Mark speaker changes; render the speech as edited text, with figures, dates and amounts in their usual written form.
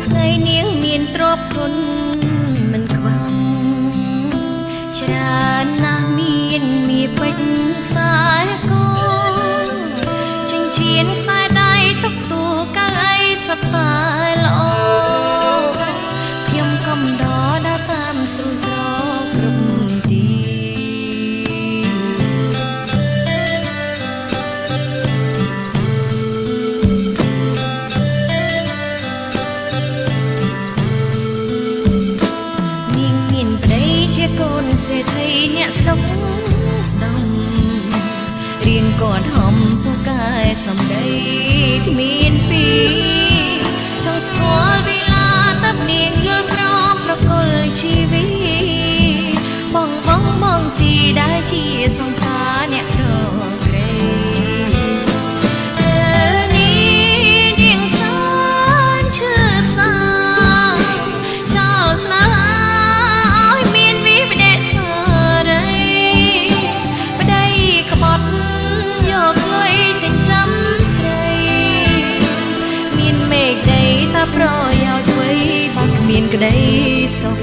Speaker 1: ថ្ងៃនាងមានទ្រព្យធនមិនខ្វះច្រើនណាស់មានមាសពេជ្រខ្សែកចិញ្ចៀនខ្សែដៃទុកទូកៅអីសត្វតែល្អខ្ញុំកំដរដើរតាមស្រួលស្រកគ្រប់ទីជាកូនសេដ្ឋីអ្នកស្ដុកស្ដំរៀនកូនហំពូកែសំដីគ្មានពីចង់ស្គាល់វេលាតាប់នាងយល់ព្រមប្រគល់ជីវិតបងទីដែលជាសង្សារអ្នកក្រក្រេនាងសានឈឺផ្សាចោលស្នេហាប្រយោជន៍អ្វីបើគ្មានក្តីសុខ